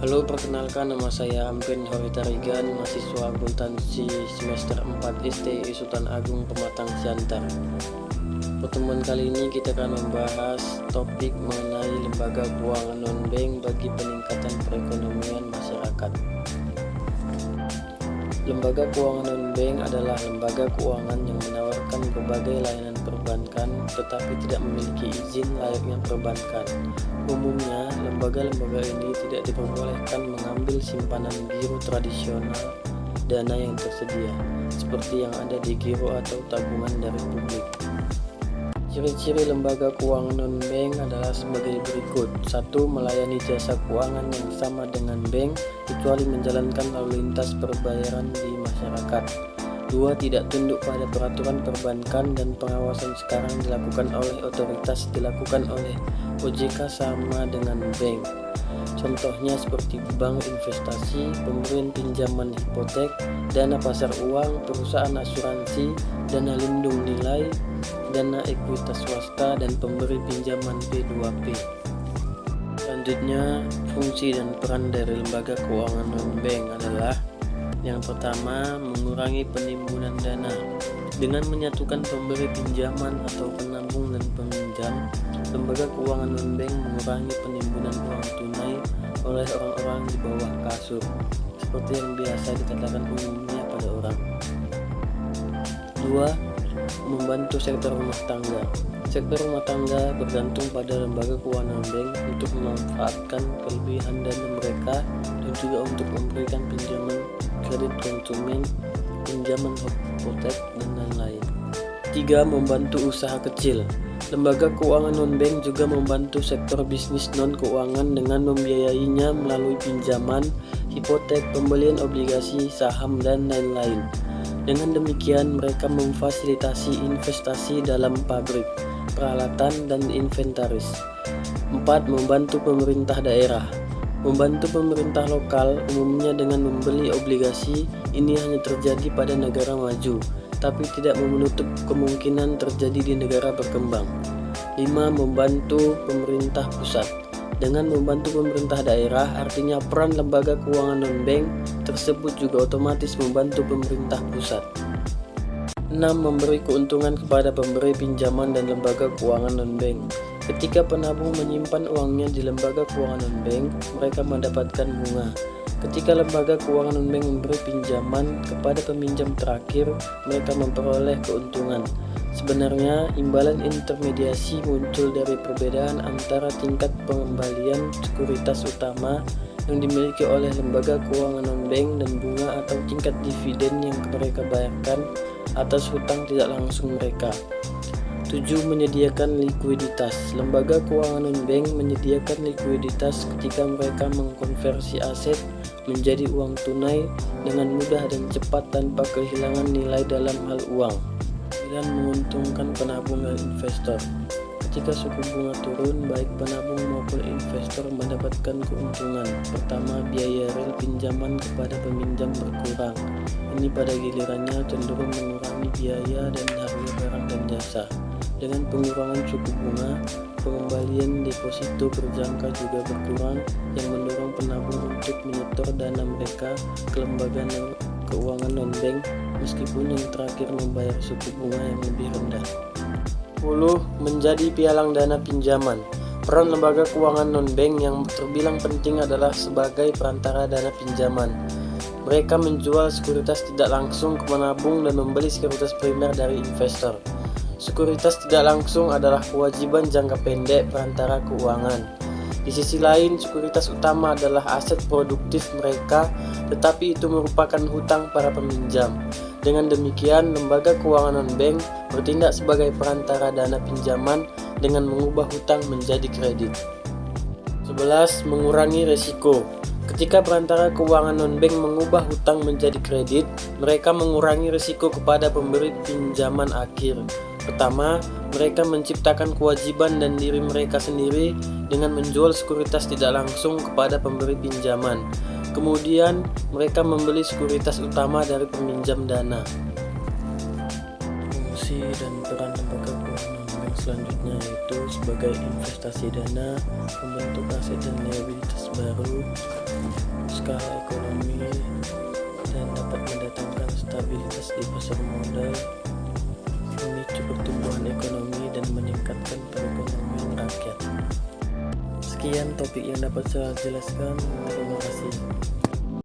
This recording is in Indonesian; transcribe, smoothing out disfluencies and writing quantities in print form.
Halo, perkenalkan nama saya Amrin Horitarigan, mahasiswa akuntansi semester 4 STI Sultan Agung Pematang Siantar. Pertemuan kali ini kita akan membahas topik mengenai lembaga keuangan non-bank bagi peningkatan perekonomian masyarakat. Lembaga keuangan non-bank adalah lembaga keuangan yang menawarkan berbagai layanan perbankan tetapi tidak memiliki izin layaknya perbankan. Umumnya, lembaga-lembaga ini tidak diperbolehkan mengambil simpanan giro tradisional dana yang tersedia, seperti yang ada di giro atau tabungan dari publik. Ciri-ciri lembaga keuangan non-bank adalah sebagai berikut. 1. Melayani jasa keuangan yang sama dengan bank, kecuali menjalankan lalu lintas perbayaran di masyarakat. 2. Tidak tunduk pada peraturan perbankan dan pengawasan sekarang dilakukan oleh otoritas dilakukan oleh OJK sama dengan bank. Contohnya seperti bank investasi, pemberian pinjaman hipotek, dana pasar uang, perusahaan asuransi, dana lindung nilai, dana ekuitas swasta, dan pemberi pinjaman P2P. Selanjutnya, fungsi dan peran dari lembaga keuangan non-bank adalah: yang pertama, mengurangi penimbunan dana. Dengan menyatukan pemberi pinjaman atau penabung dan peminjam, lembaga keuangan non-bank mengurangi penimbunan uang tunai oleh orang-orang di bawah kasur, seperti yang biasa dikatakan umumnya pada orang. 2. Membantu sektor rumah tangga. Sektor rumah tangga bergantung pada lembaga keuangan non-bank untuk memanfaatkan kelebihan dana mereka dan juga untuk memberikan pinjaman kredit konsumen, pinjaman hipotek, dan lain-lain. 3. Membantu usaha kecil. Lembaga keuangan non-bank juga membantu sektor bisnis non-keuangan dengan membiayainya melalui pinjaman, hipotek, pembelian obligasi, saham, dan lain-lain. Dengan demikian, mereka memfasilitasi investasi dalam pabrik, peralatan, dan inventaris. 4. Membantu pemerintah daerah. Membantu pemerintah lokal umumnya dengan membeli obligasi. Ini hanya terjadi pada negara maju, tapi tidak menutup kemungkinan terjadi di negara berkembang. 5. Membantu pemerintah pusat. Dengan membantu pemerintah daerah, artinya peran lembaga keuangan non-bank tersebut juga otomatis membantu pemerintah pusat. 6. Memberi keuntungan kepada pemberi pinjaman dan lembaga keuangan non-bank. Ketika penabung menyimpan uangnya di lembaga keuangan non-bank, mereka mendapatkan bunga. Ketika lembaga keuangan non-bank memberi pinjaman kepada peminjam terakhir, mereka memperoleh keuntungan. Sebenarnya, imbalan intermediasi muncul dari perbedaan antara tingkat pengembalian sekuritas utama yang dimiliki oleh lembaga keuangan non-bank dan bunga atau tingkat dividen yang mereka bayarkan atas hutang tidak langsung mereka. 7. Menyediakan likuiditas. Lembaga keuangan non-bank menyediakan likuiditas ketika mereka mengkonversi aset menjadi uang tunai dengan mudah dan cepat tanpa kehilangan nilai dalam hal uang, dan menguntungkan penabung dan investor. Ketika suku bunga turun, baik penabung maupun investor mendapatkan keuntungan. Pertama, biaya real pinjaman kepada peminjam berkurang. Ini pada gilirannya cenderung mengurangi biaya dan harga barang dan jasa. Dengan pengurangan suku bunga, pengembalian deposito berjangka juga berkurang, yang mendorong penabung untuk menyetor dana mereka ke lembaga keuangan non-bank meskipun yang terakhir membayar suku bunga yang lebih rendah. 10. Menjadi pialang dana pinjaman. Peran lembaga keuangan non-bank yang terbilang penting adalah sebagai perantara dana pinjaman. Mereka menjual sekuritas tidak langsung ke penabung dan membeli sekuritas primer dari investor. Sekuritas tidak langsung adalah kewajiban jangka pendek perantara keuangan. Di sisi lain, sekuritas utama adalah aset produktif mereka, tetapi itu merupakan hutang para peminjam. Dengan demikian, lembaga keuangan non-bank bertindak sebagai perantara dana pinjaman dengan mengubah hutang menjadi kredit. 11. Mengurangi risiko. Ketika perantara keuangan non-bank mengubah hutang menjadi kredit, mereka mengurangi risiko kepada pemberi pinjaman akhir. Pertama, mereka menciptakan kewajiban dan diri mereka sendiri dengan menjual sekuritas tidak langsung kepada pemberi pinjaman. Kemudian, mereka membeli sekuritas utama dari peminjam dana. Fungsi dan peran lembaga keuangan non-bank selanjutnya yaitu sebagai investasi dana, membentuk aset dan liabilitas baru, skala ekonomi dan dapat mendatangkan stabilitas di pasar modal, memicu pertumbuhan ekonomi dan meningkatkan perekonomian rakyat. Sekian topik yang dapat saya jelaskan. Terima kasih.